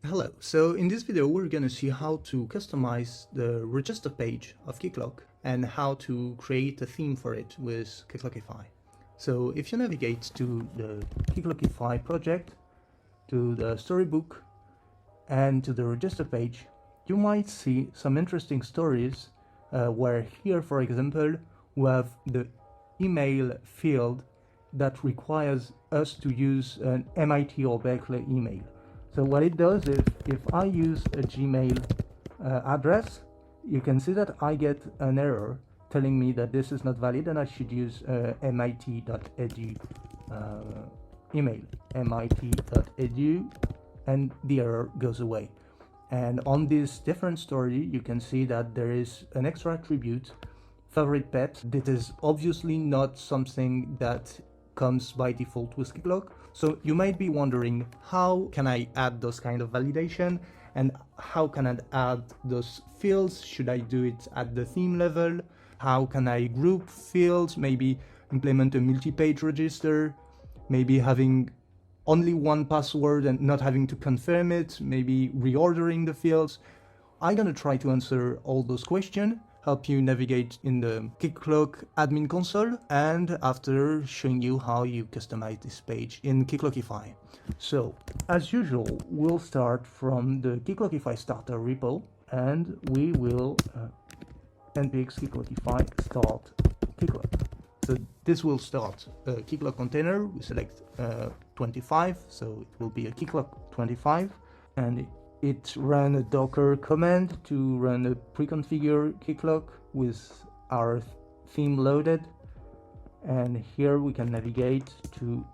Hello, so in this video we're going to see how to customize the register page of Keycloak and how to create a theme for it with Keycloakify. So if you navigate to the Keycloakify project, to the Storybook and to the register page, you might see some interesting stories where here, for example, we have the email field that requires us to use an MIT or Berkeley email. So what it does is, if I use a Gmail address, you can see that I get an error telling me that this is not valid and I should use mit.edu email, mit.edu, and the error goes away. And on this different story, you can see that there is an extra attribute, favorite pet. This is obviously not something that comes by default with Keycloak. So you might be wondering, how can I add those kind of validation and how can I add those fields? Should I do it at the theme level? How can I group fields, maybe implement a multi-page register, maybe having only one password and not having to confirm it, maybe reordering the fields? I'm gonna try to answer all those questions, help you navigate in the Keycloak admin console, and after showing you how you customize this page in Keycloakify. So, as usual, we'll start from the Keycloakify starter repo, and we will npx Keycloakify start Keycloak. So this will start a Keycloak container. We select 25, so it will be a Keycloak 25, and it ran a Docker command to run a pre-configured Keycloak with our theme loaded. And here we can navigate to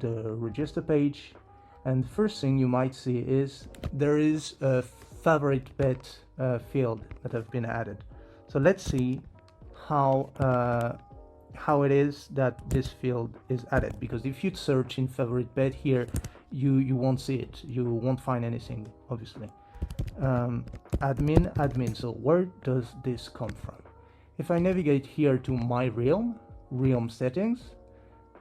the register page. And first thing you might see is there is a favorite pet field that have been added. So let's see how it is that this field is added, because if you search in favorite pet here, you won't see it, you won't find anything, obviously. Admin, so where does this come from? If I navigate here to my realm settings,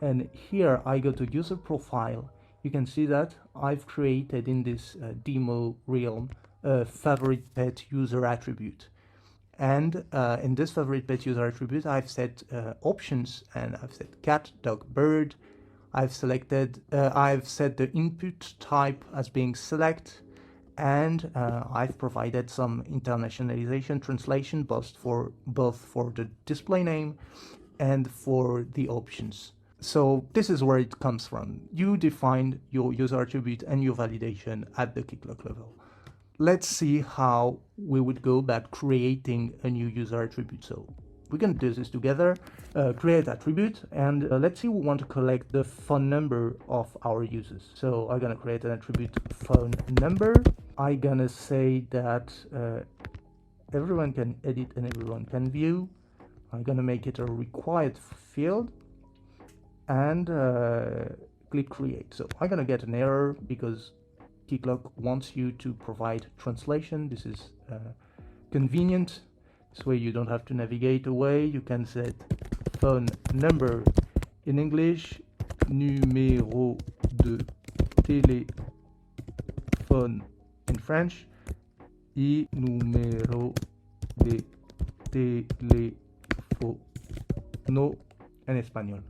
and here I go to user profile, you can see that I've created in this demo realm a favorite pet user attribute. And in this favorite pet user attribute, I've set options, and I've set cat, dog, bird. I've set the input type as being select, and I've provided some internationalization translation both for the display name and for the options. So this is where it comes from. You define your user attribute and your validation at the Keycloak level. Let's see how we would go about creating a new user attribute. So we're going to do this together, create attribute, and let's see, we want to collect the phone number of our users. So I'm going to create an attribute phone number. I'm going to say that everyone can edit and everyone can view. I'm going to make it a required field and click create. So I'm going to get an error because Keycloak wants you to provide translation. This is convenient. This way you don't have to navigate away. You can set phone number in English, numéro de téléphone in French, et numéro de teléfono in Espanol.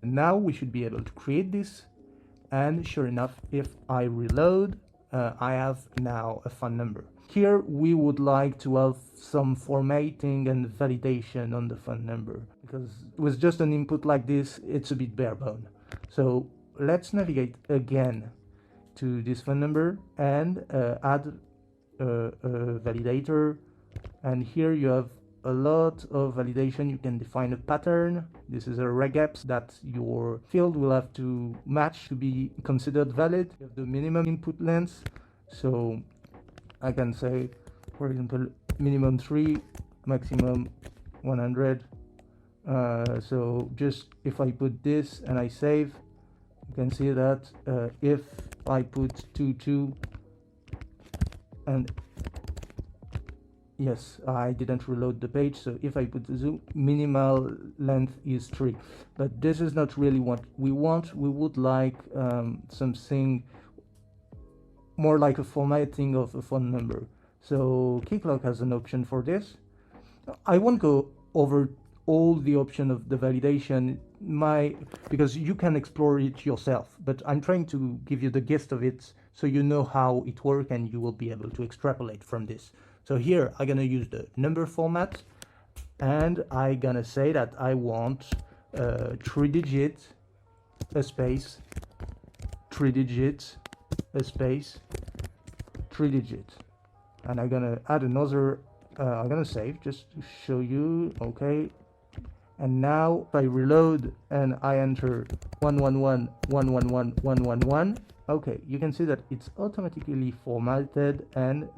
Now we should be able to create this, and sure enough, if I reload, I have now a phone number. Here we would like to have some formatting and validation on the phone number, because with just an input like this, it's a bit bare bone. So let's navigate again to this phone number and add a validator. And here you have a lot of validation. You can define a pattern. This is a regex that your field will have to match to be considered valid. You have the minimum input length. So I can say, for example, minimum 3, maximum 100. So just if I put this and I save, you can see that if I put 2 and yes, I didn't reload the page, so if I put the zoom, minimal length is 3. But this is not really what we want. We would like something more like a formatting of a phone number. So Keycloak has an option for this. I won't go over all the option of the validation because you can explore it yourself, but I'm trying to give you the gist of it so you know how it works and you will be able to extrapolate from this. So here I'm gonna use the number format, and I'm gonna say that I want 3-digit, a space, 3-digit, a space, 3-digit, and I'm gonna add another. I'm gonna save just to show you. Okay, and now if I reload and I enter 111 111 111, okay, you can see that it's automatically formatted and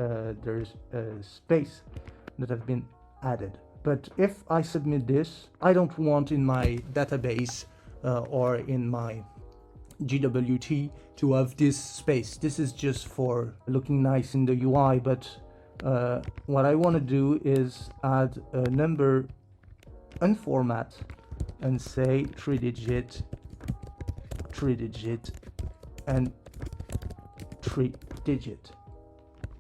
there's a space that has been added. But if I submit this, I don't want in my database or in my GWT to have this space. This is just for looking nice in the UI, but what I want to do is add a number unformat and say 3-digit, 3-digit, and 3-digit.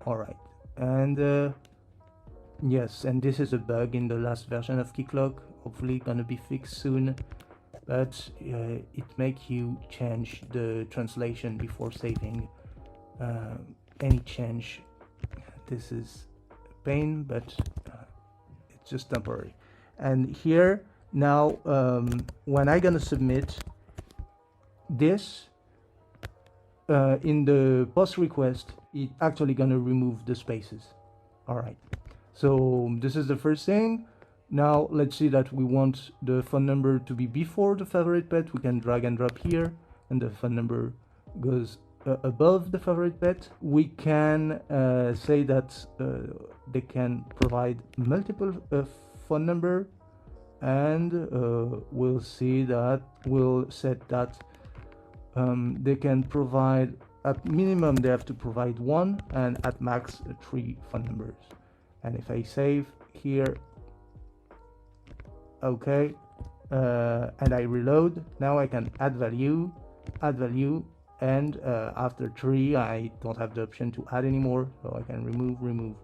All right, and yes, and this is a bug in the last version of Keycloak, hopefully gonna be fixed soon, but it makes you change the translation before saving. Any change, this is a pain, but it's just temporary. And here now, when I'm gonna submit this in the post request, it's actually gonna remove the spaces. All right, so this is the first thing. Now let's see that we want the phone number to be before the favorite pet. We can drag and drop here, and the phone number goes above the favorite pet. We can say that they can provide multiple phone number, and we'll see that we'll set that they can provide, at minimum they have to provide 1, and at max 3 phone numbers. And if I save here, okay, and I reload, now I can add value, and after 3 I don't have the option to add anymore, so I can remove.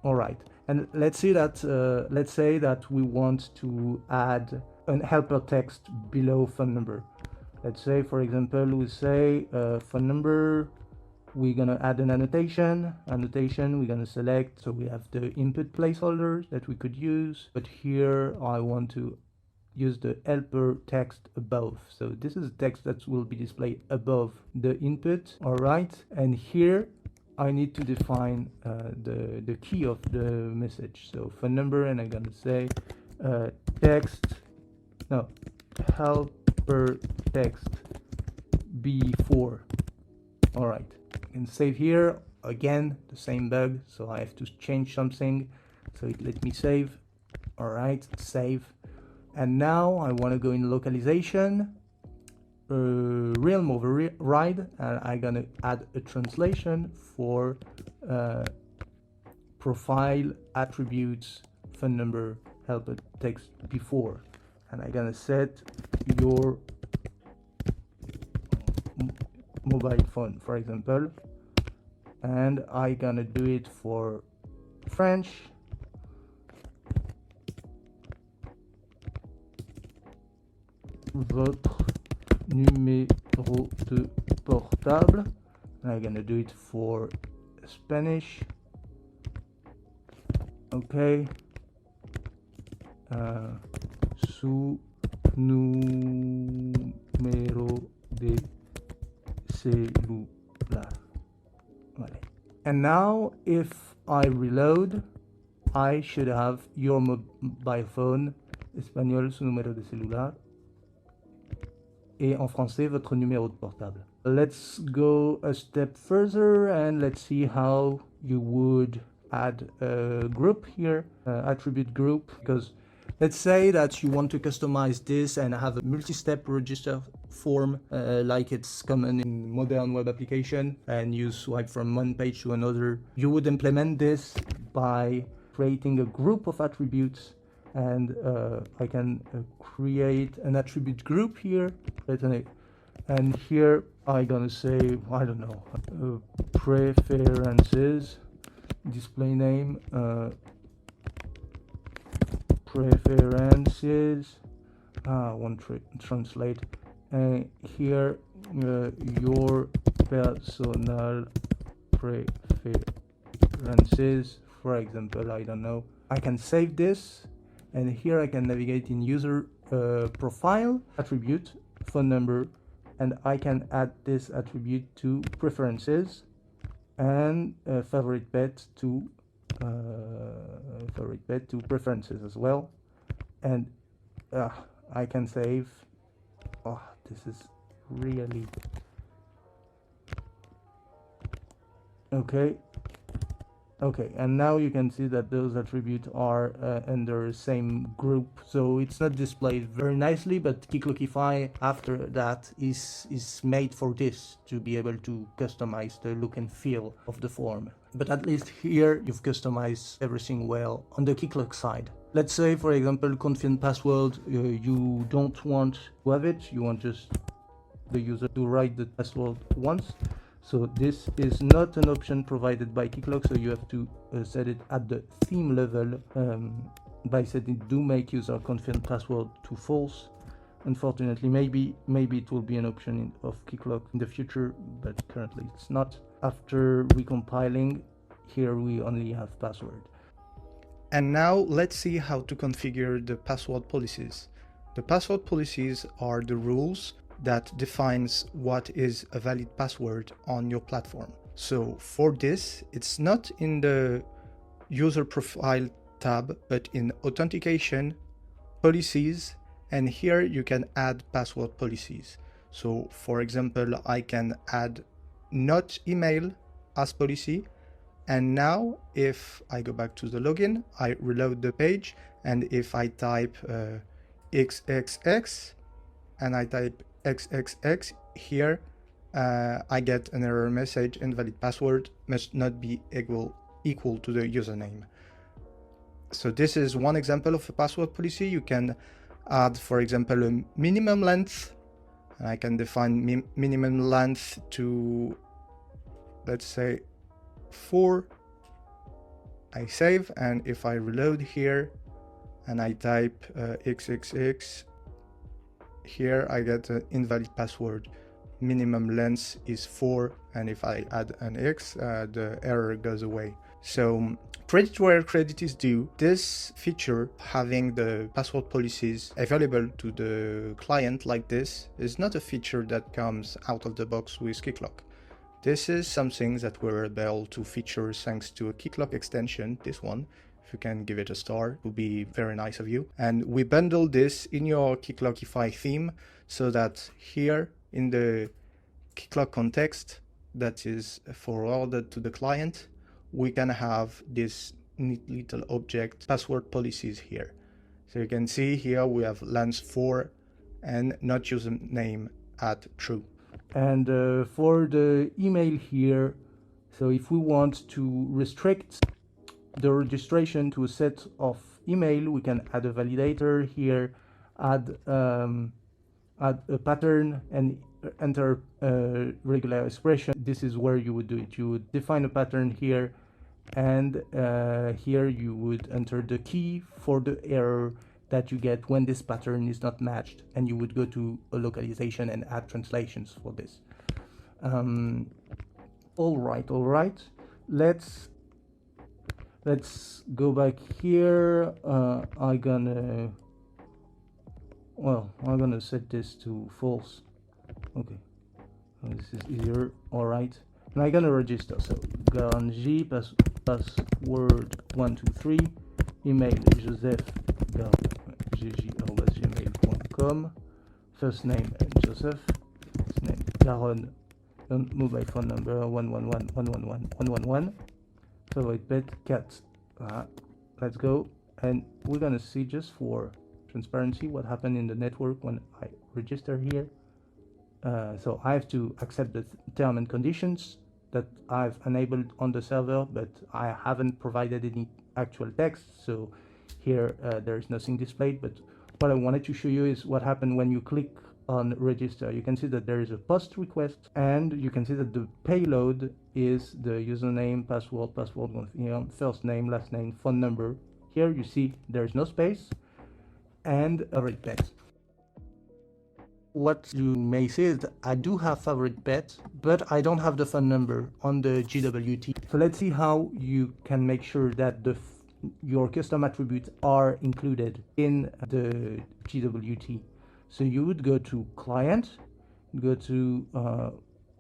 All right, and let's say that we want to add an helper text below phone number. Let's say, for example, we say phone number, we're gonna add an annotation, we're gonna select, so we have the input placeholders that we could use, but here I want to use the helper text above, so this is text that will be displayed above the input. All right, and here I need to define the key of the message, so phone number, and I'm gonna say helper text B4. All right, and save here. Again, the same bug, so I have to change something, so it let me save. All right, save. And now I want to go in localization, realm override, and I'm gonna add a translation for profile attributes phone number helper text before, and I'm gonna set your mobile phone, for example, and I'm gonna do it for French. Votre numéro de portable. I'm gonna do it for Spanish. Okay. Su número de celular. Vale. And now if I reload, I should have your mobile phone, espagnol su número de celular, et en français votre numéro de portable. Let's go a step further and let's see how you would add a group here, attribute group, because let's say that you want to customize this and have a multi-step register form like it's common in modern web application, and you swipe from one page to another. You would implement this by creating a group of attributes, and I can create an attribute group here, and here I'm gonna say, I don't know, preferences, display name, preferences, won't translate, here your personal preferences, for example, I don't know. I can save this, and here I can navigate in user profile, attribute, phone number, and I can add this attribute to preferences, and favorite pet to preferences as well. And I can save. Oh, this is really okay. Okay, and now you can see that those attributes are under the same group, so it's not displayed very nicely, but Keycloakify after that is made for this, to be able to customize the look and feel of the form. But at least here you've customized everything well on the Keycloak side. Let's say, for example, confident password, you don't want to have it, you want just the user to write the password once. So this is not an option provided by Keycloak, so you have to set it at the theme level by setting do make user confident password to false. Unfortunately, maybe it will be an option of Keycloak in the future, but currently it's not. After recompiling, here we only have password. And now let's see how to configure the password policies. The password policies are the rules that defines what is a valid password on your platform. So for this, it's not in the user profile tab, but in authentication, policies, and here you can add password policies. So for example, I can add not email as policy, and now if I go back to the login, I reload the page, and if I type XXX and I type XXX here, I get an error message, invalid password must not be equal to the username. So this is one example of a password policy. You can add, for example, a minimum length, and I can define minimum length to, let's say, 4. I save, and if I reload here and I type XXX, here I get an invalid password. Minimum length is 4, and if I add an X, the error goes away. So credit where credit is due. This feature, having the password policies available to the client like this, is not a feature that comes out of the box with Keycloak. This is something that we're able to feature thanks to a Keycloak extension, this one. If you can give it a star, it would be very nice of you. And we bundle this in your Keycloakify theme, so that here in the Keycloak context that is forwarded to the client, we can have this neat little object password policies here. So you can see here we have length 4 and not username at true. And for the email here, so if we want to restrict the registration to a set of email, we can add a validator here, add a pattern, and enter regular expression. This is where you would do it. You would define a pattern here, and here you would enter the key for the error that you get when this pattern is not matched, and you would go to a localization and add translations for this. All right. Let's go back here. I'm gonna set this to false. Okay, this is easier. All right, and I'm gonna register. So Ganji password 123, email joseph.gg@gmail.com, first name Joseph, last name Garon, mobile phone number 111. Favorite pet cat. Let's go, and we're gonna see, just for transparency, what happened in the network when I register here. So I have to accept the term and conditions that I've enabled on the server, but I haven't provided any actual text, so here there is nothing displayed. But what I wanted to show you is what happened when you click on register, you can see that there is a post request, and you can see that the payload is the username, password, first name, last name, phone number. Here you see there is no space and favorite pet. What you may see is that I do have favorite pet, but I don't have the phone number on the GWT. So let's see how you can make sure that your custom attributes are included in the GWT. So you would go to client, go to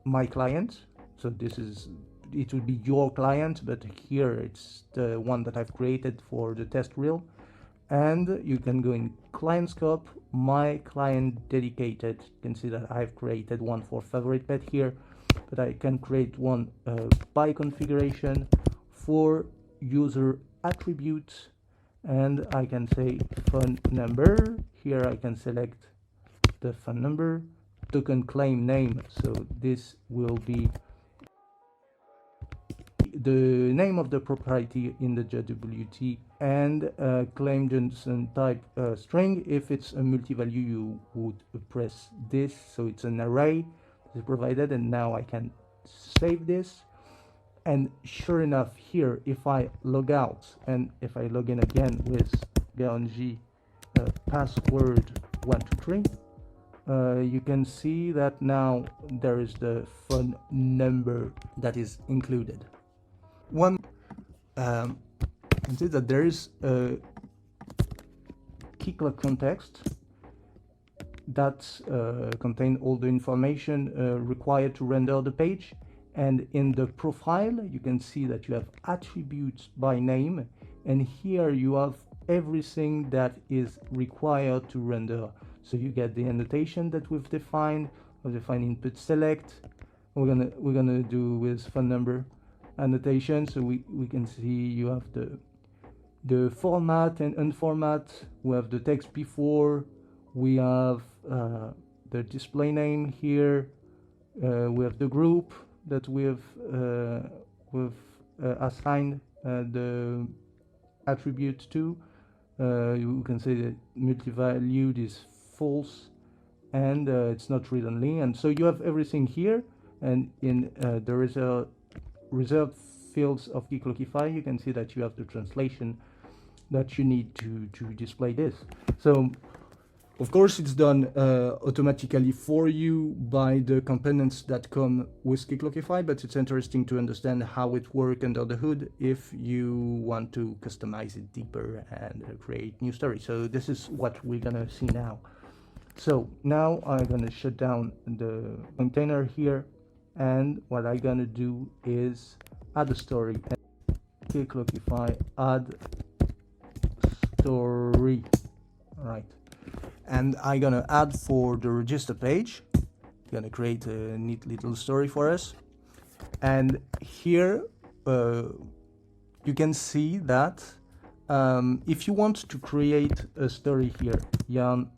my client. So it would be your client, but here it's the one that I've created for the test reel. And you can go in client scope, my client dedicated. You can see that I've created one for favorite pet here, but I can create one by configuration for user attributes, and I can say phone number. Here I can select the phone number, token claim name, so this will be the name of the propriety in the JWT, and claim Johnson type string. If it's a multi-value, you would press this, so it's an array that is provided. And now I can save this, and sure enough, here if I log out and if I log in again with Garanji password 123, you can see that now there is the phone number that is included. One can see that there is a Keycloak context that contains all the information required to render the page, and in the profile you can see that you have attributes by name, and here you have everything that is required to render. So you get the annotation that we've defined input select. We're gonna do with phone number annotation, so we can see you have the format and unformat. We have the text before, we have the display name here, we have the group that we've assigned the attribute to. You can say that multi-valued is false, and it's not read-only, and so you have everything here. And in the reserved fields of Keycloakify, you can see that you have the translation that you need to display this. So of course it's done automatically for you by the components that come with Keycloakify, but it's interesting to understand how it works under the hood if you want to customize it deeper and create new stories. So this is what we're gonna see now. So now I'm gonna shut down the container here, and what I'm gonna do is add a story. Keycloakify add story. All right, and I'm gonna add for the register page. I'm gonna create a neat little story for us, and here you can see that if you want to create a story here, Jan,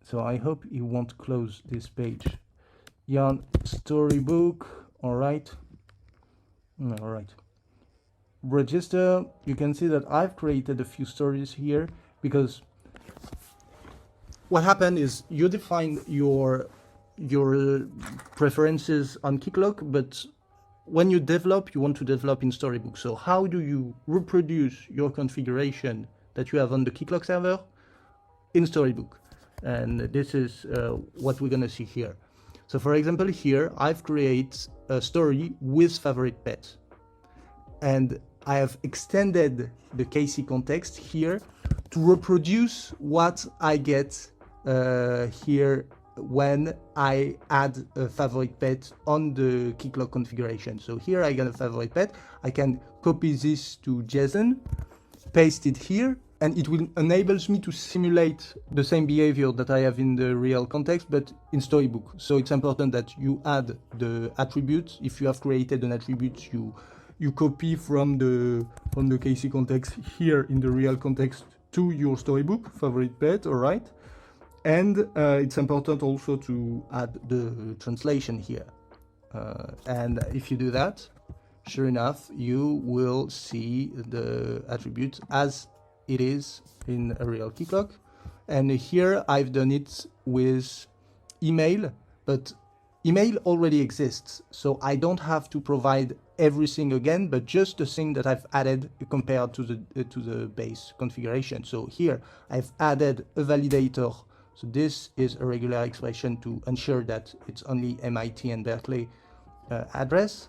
so I hope you won't close this page. Yarn Storybook, all right. Register, you can see that I've created a few stories here, because what happened is you define your preferences on Keycloak, but when you develop, you want to develop in Storybook. So how do you reproduce your configuration that you have on the Keycloak server in Storybook? And this is what we're gonna see here. So for example, here I've created a story with favorite pet, and I have extended the KC context here to reproduce what I get here when I add a favorite pet on the Keycloak configuration. So here I got a favorite pet. I can copy this to JSON, paste it here, and it will enables me to simulate the same behavior that I have in the real context, but in Storybook. So it's important that you add the attributes. If you have created an attribute, you copy from the KC context here in the real context to your Storybook favorite pet, all right? And it's important also to add the translation here. And if you do that, sure enough, you will see the attribute as it is in a real Keycloak. And here I've done it with email, but email already exists, so I don't have to provide everything again, but just the thing that I've added compared to the base configuration. So here I've added a validator. So this is a regular expression to ensure that it's only MIT and Berkeley address,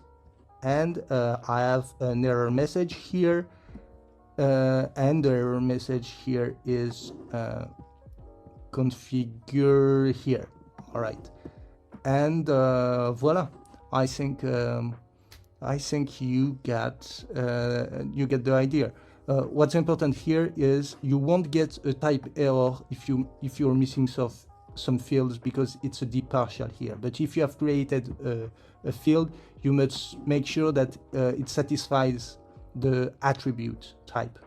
and I have an error message here, and the error message here is configure here. All right, and voila. I think you get the idea. What's important here is you won't get a type error if you're missing some fields, because it's a deep partial here. But if you have created a field, you must make sure that it satisfies the attribute type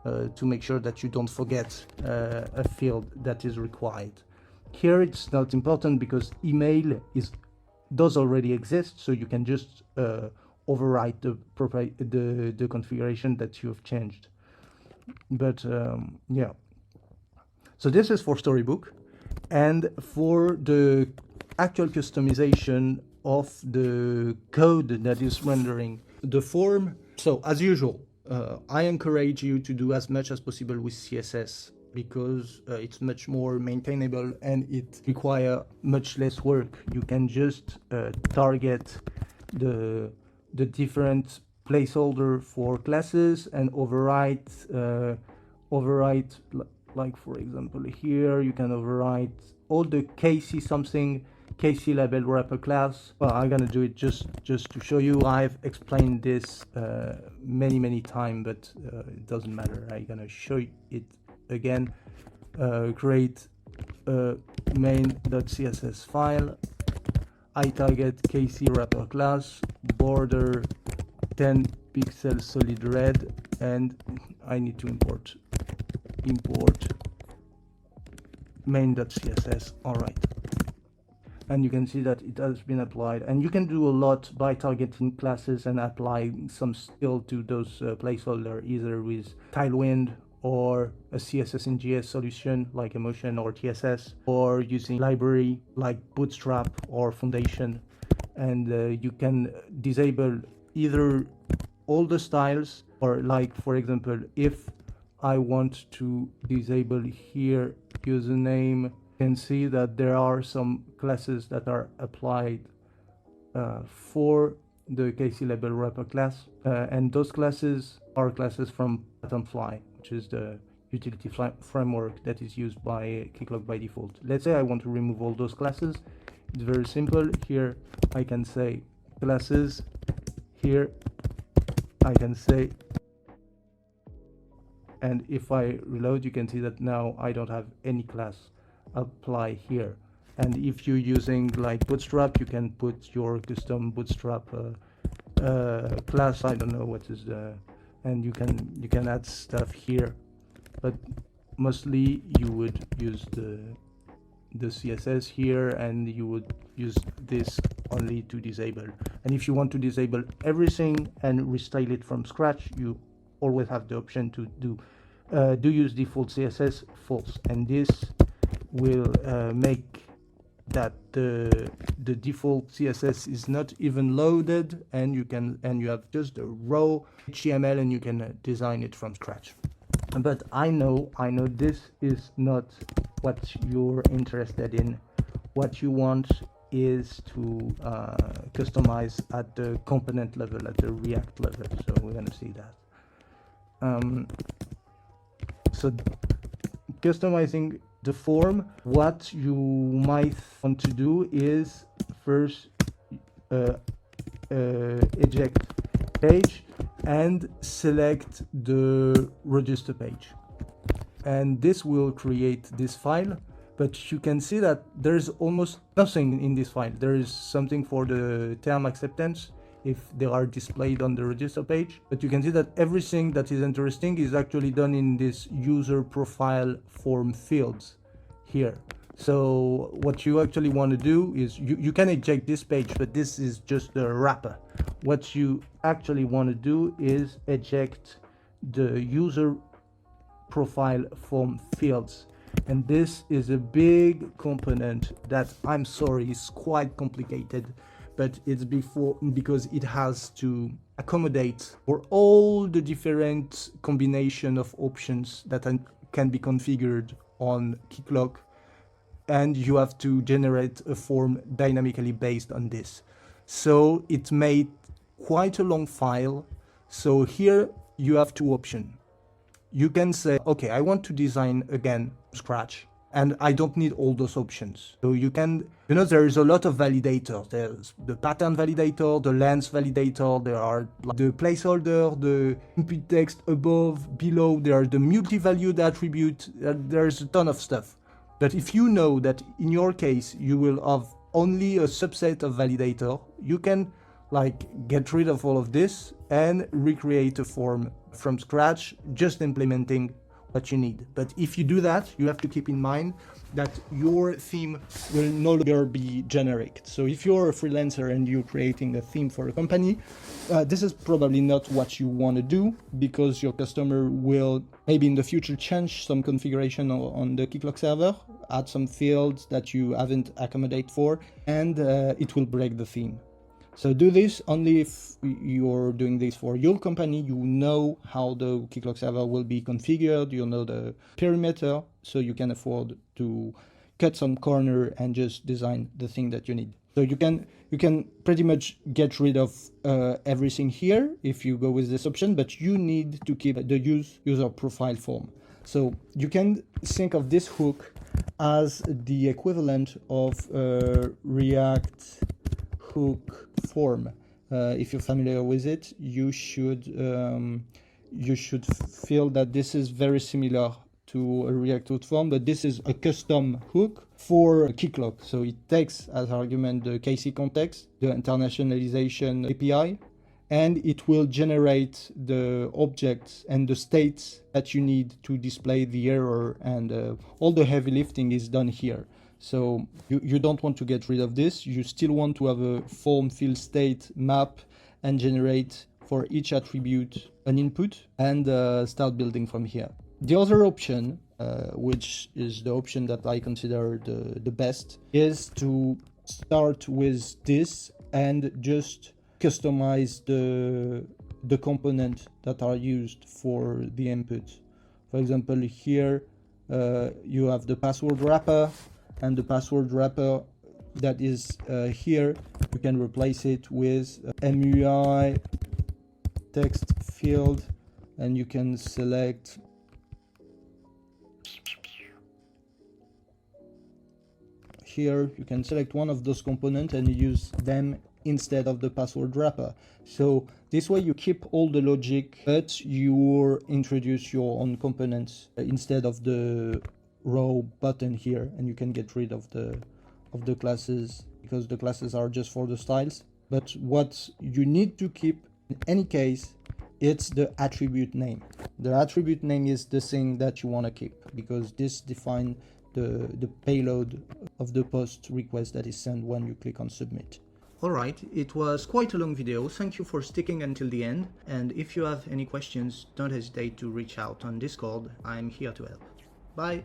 to make sure that you don't forget a field that is required. Here it's not important because email does already exist, so you can just overwrite the configuration that you've changed. But yeah, so this is for Storybook. And for the actual customization of the code that is rendering the form, so as usual, I encourage you to do as much as possible with CSS, because it's much more maintainable and it requires much less work. You can just target the different placeholder for classes and overwrite, like for example here you can overwrite all the KC label wrapper class. Well, I'm gonna do it just to show you. I've explained this many times, but it doesn't matter. I'm gonna show it again. Create a main.css file. I target KC wrapper class, border 10 pixels solid red, and I need to import main.css. all right, and you can see that it has been applied. And you can do a lot by targeting classes and apply some skill to those placeholder, either with Tailwind or a CSS in JS solution like Emotion or TSS, or using library like Bootstrap or Foundation. And you can disable either all the styles, or like for example, if I want to disable here username, you can see that there are some classes that are applied for the KC label wrapper class, and those classes are classes from Patternfly, which is the utility framework that is used by Keycloak by default. Let's say I want to remove all those classes. It's very simple. Here I can say classes. Here I can say, and if I reload, you can see that now I don't have any class apply here. And if you're using like Bootstrap, you can put your custom Bootstrap class. I don't know what is the, and you can add stuff here, but mostly you would use the CSS here, and you would use this only to disable. And if you want to disable everything and restyle it from scratch, you always have the option to do use default CSS false, and this will make that the default CSS is not even loaded, and you have just a raw HTML, and you can design it from scratch. But I know this is not what you're interested in. What you want is to customize at the component level, at the React level. So we're going to see that. So customizing the form, what you might want to do is first eject page and select the register page, and this will create this file. But you can see that there's almost nothing in this file. There is something for the term acceptance if they are displayed on the register page, but you can see that everything that is interesting is actually done in this user profile form fields here. So what you actually want to do is you can eject this page, but this is just the wrapper. What you actually want to do is eject the user profile form fields. And this is a big component that, I'm sorry, is quite complicated, but it's because it has to accommodate for all the different combination of options that can be configured on Keycloak, and you have to generate a form dynamically based on this. So it made quite a long file. So here you have two options. You can say, okay, I want to design again from scratch, and I don't need all those options. So you can, there is a lot of validators. There's the pattern validator, the length validator, there are the placeholder, the input text above, below, there are the multi-valued attribute, there's a ton of stuff. But if you know that in your case, you will have only a subset of validator, you can get rid of all of this and recreate a form from scratch, just implementing what you need. But if you do that, you have to keep in mind that your theme will no longer be generic. So if you're a freelancer and you're creating a theme for a company, this is probably not what you want to do, because your customer will maybe in the future change some configuration on the Keycloak server, add some fields that you haven't accommodated for, and it will break the theme. So do this only if you're doing this for your company. You know how the Keycloak server will be configured, you know the perimeter, so you can afford to cut some corner and just design the thing that you need. So you can pretty much get rid of everything here if you go with this option, but you need to keep the user profile form. So you can think of this hook as the equivalent of React hook form. If you're familiar with it, you should feel that this is very similar to a React hook form, but this is a custom hook for Keycloak. So it takes as argument the KC context, the internationalization API, and it will generate the objects and the states that you need to display the error, and all the heavy lifting is done here. So you don't want to get rid of this. You still want to have a form field state map and generate for each attribute an input, and start building from here. The other option, which is the option that I consider the best, is to start with this and just customize the component that are used for the input. For example, here you have the password wrapper, and the password wrapper that is here, you can replace it with MUI text field, and you can select here, you can select one of those components and use them instead of the password wrapper. So this way you keep all the logic, but you introduce your own components instead of the raw button here, and you can get rid of the classes, because the classes are just for the styles. But what you need to keep in any case, it's the attribute name. The attribute name is the thing that you want to keep, because this defines the payload of the post request that is sent when you click on submit. Alright, it was quite a long video. Thank you for sticking until the end, and if you have any questions, don't hesitate to reach out on Discord. I'm here to help. Bye!